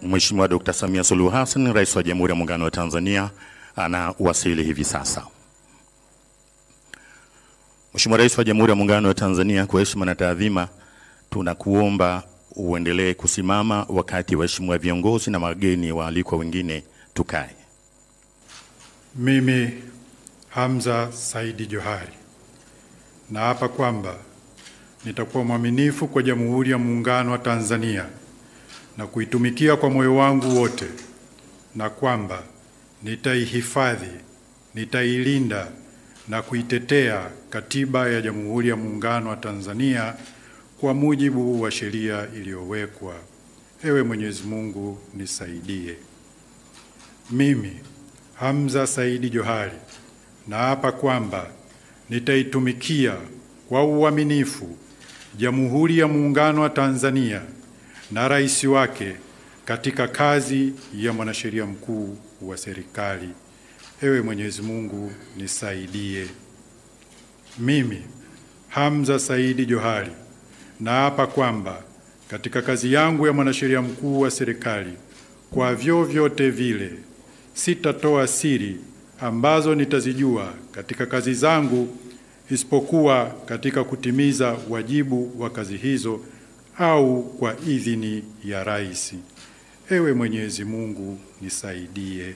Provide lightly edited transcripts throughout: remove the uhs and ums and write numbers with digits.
Mheshimiwa Dr. Samia Suluhu Hassan, Rais wa Jamhuri ya Muungano wa Tanzania, anawasili hivi sasa. Mheshimiwa Rais wa Jamhuri ya Muungano wa Tanzania, kwa heshima na taadhima, tunakuomba uendelee kusimama wakati waheshimiwa viongozi na wageni waalikwa wengine tukae. Mimi Hamza Saidi Johari naapa kwamba nitakuwa mwaminifu kwa Jamhuri ya Muungano wa Tanzania na kuitumikia kwa moyo wangu wote, na kwamba nitaihifadhi, nitailinda na kuitetea Katiba ya Jamhuri ya Muungano wa Tanzania kwa mujibu wa sheria iliyowekwa. Ewe Mwenyezi Mungu nisaidie. Mimi Hamza Saidi Johari naapa kwamba nitaitumikia kwa uaminifu Jamhuri ya Muungano wa Tanzania na rais wake katika kazi ya mwanasheria mkuu wa serikali. Ewe Mwenyezi Mungu nisaidie. Mimi Hamza Saidi Johari naapa kwamba katika kazi yangu ya mwanasheria mkuu wa serikali, kwa vyovyote vile sitatoa siri ambazo nitazijua katika kazi zangu, isipokuwa katika kutimiza wajibu wa kazi hizo au kwa idhini ya rais. Ewe Mwenyezi Mungu nisaidie.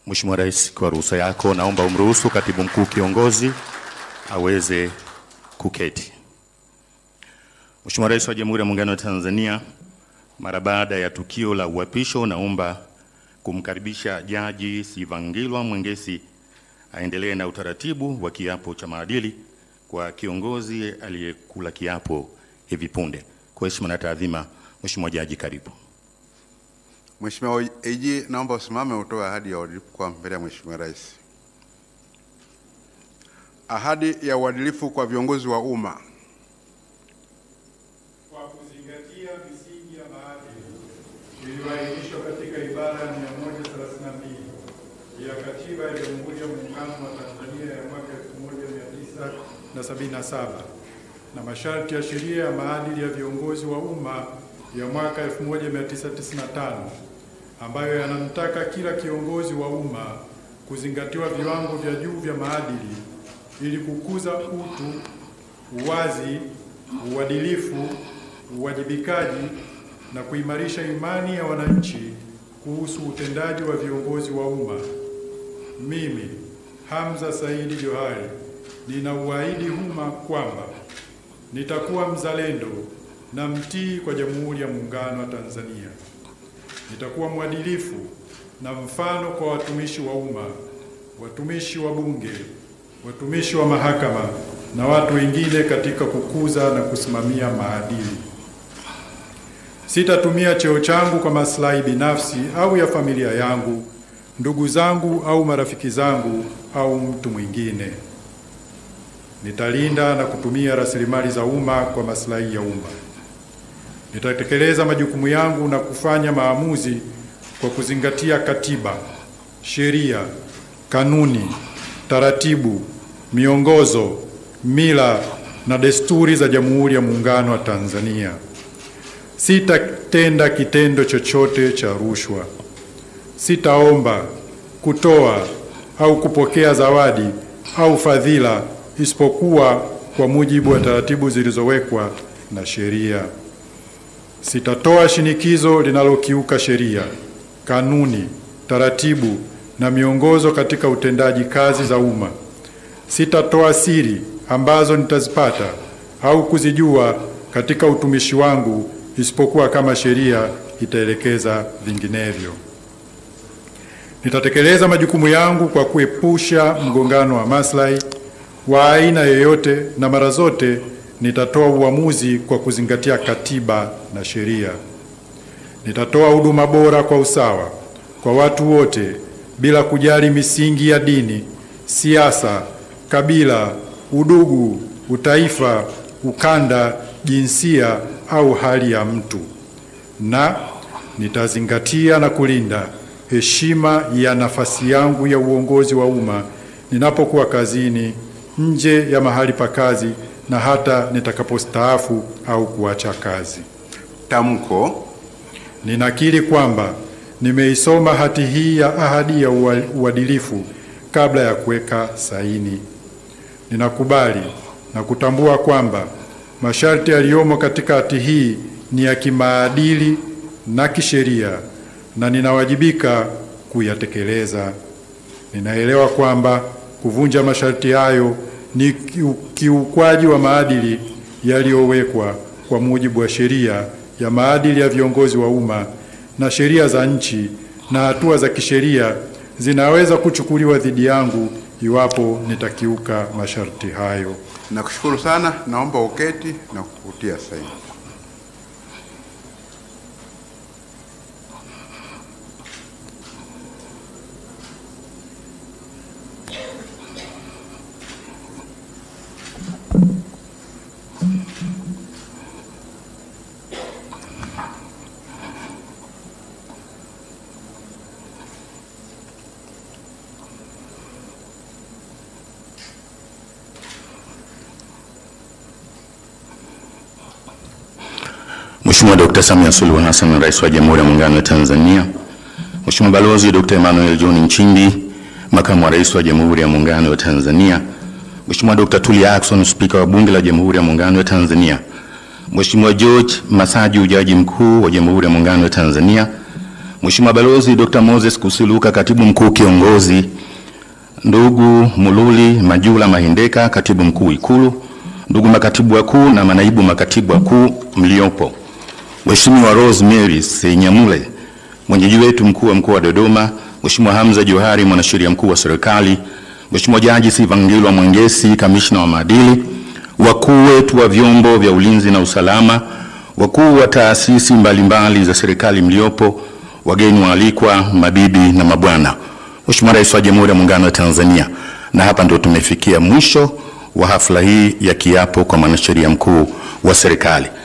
Mheshimiwa Rais, kwa ruhusa yako naomba umruhusu Katibu Mkuu Kiongozi aweze kuketi. Mheshimiwa Rais wa Jamhuri ya Muungano wa Tanzania, mara baada ya tukio la uapisho, naomba kumkaribisha Jaji Sivangilwa Mwengesi aendelee na utaratibu wa kiapo cha maadili kwa kiongozi aliyekula kiapo hivi punde. Kwa heshima na taadhima, Mheshimiwa Jaji, karibu. Mheshimiwa AG, naomba usimame utoe ahadi ya uadilifu kwa mbele ya Mheshimiwa Rais. Ahadi ya uadilifu kwa viongozi wa umma. Kwa kuzingatia misingi ya maadili iliyoainishwa katika ibara ya 132 ya Katiba ya Jamhuri ya Muungano wa Tanzania ya mwaka 1977 na masharti ya sheria ya maadili ya viongozi wa umma ya mwaka 1995 ambayo yanamtaka kila kiongozi wa umma kuzingatiwa viwango vya juu vya maadili ili kukuza utu, uwazi, uadilifu, uwajibikaji na kuimarisha imani ya wananchi kuhusu utendaji wa viongozi wa umma. Mimi Hamza Saidi Johari ninauahidi umma kwamba nitakuwa mzalendo na mtii kwa Jamhuri ya Muungano wa Tanzania. Nitakuwa mwadilifu na mfano kwa watumishi wa umma, watumishi wa Bunge, watumishi wa mahakama na watu wengine katika kukuza na kusimamia maadili. Sitatumia cheo changu kwa maslahi binafsi au ya familia yangu, ndugu zangu au marafiki zangu au mtu mwingine. Nitalinda na kutumia rasilimali za umma kwa maslahi ya umma. Nitatekeleza majukumu yangu na kufanya maamuzi kwa kuzingatia katiba, sheria, kanuni, taratibu, miongozo, mila na desturi za Jamhuri ya Muungano wa Tanzania. Sitatenda kitendo chochote cha rushwa. Sitaomba, kutoa au kupokea zawadi au fadhila isipokuwa kwa mujibu wa taratibu zilizowekwa na sheria. Sitatoa shinikizo linalokiuka sheria, kanuni, taratibu na miongozo katika utendaji kazi za umma. Sitatoa siri ambazo nitazipata au kuzijua katika utumishi wangu isipokuwa kama sheria itaelekeza vinginevyo. Nitatekeleza majukumu yangu kwa kuepusha mgongano wa maslahi wa aina yoyote, na mara zote nitatoa uamuzi kwa kuzingatia katiba na sheria. Nitatoa huduma bora kwa usawa kwa watu wote bila kujali misingi ya dini, siasa, kabila, udugu, utaifa, ukanda, jinsia au hali ya mtu. Na nitazingatia na kulinda heshima ya nafasi yangu ya uongozi wa umma ninapokuwa kazini, nje ya mahali pa kazi na hata nitakapostaafu au kuacha kazi. Tamko. Ninakiri kwamba nimeisoma hati hii ya ahadi ya uadilifu kabla ya kuweka saini. Ninakubali na kutambua kwamba masharti yaliyomo katika hati hii ni ya kimaadili na kisheria na ninawajibika kuyatekeleza. Ninaelewa kwamba kuvunja masharti hayo ni kiukwaji wa maadili yaliyowekwa kwa mujibu wa sheria ya maadili ya viongozi wa umma na sheria za nchi, na hatua za kisheria zinaweza kuchukuliwa dhidi yangu iwapo nitakiuka masharti hayo. Nakushukuru sana, naomba uketi na kukutia saini. Mheshimiwa Dr. Samia Suluhu Hassan, Rais wa Jamhuri ya Muungano wa Tanzania. Mheshimiwa Balozi Dr. Emmanuel John Nchimbi, Makamu wa Rais wa Jamhuri ya Muungano wa Tanzania. Mheshimiwa Dr. Tulia Ackson, Spika wa Bunge la Jamhuri ya Muungano wa Tanzania. Mheshimiwa George Masaju, Jaji Mkuu wa Jamhuri ya Muungano wa Tanzania. Mheshimiwa Balozi Dr. Moses Kusiluka, Katibu Mkuu Kiongozi. Ndugu Mululi Majula Mahindeka, Katibu Mkuu Ikulu. Ndugu makatibu wakuu na manaibu makatibu wakuu mliopo. Mheshimiwa Rosemary Senyamule, mwenyeji wetu mkuu wa mkoa wa Dodoma. Mheshimiwa Hamza Johari, mwanasheria mkuu wa serikali. Mheshimiwa Jaji Sivangilwa Mwengesi, kamishna wa maadili. Wakuu wetu wa vyombo vya ulinzi na usalama, wakuu wa taasisi mbalimbali za serikali mliopo, wageni waalikwa, mabibi na mabwana. Mheshimiwa Rais wa Jamhuri ya Muungano wa Tanzania, na hapa ndio tumefikia mwisho wa hafla hii ya kiapo kwa mwanasheria mkuu wa serikali.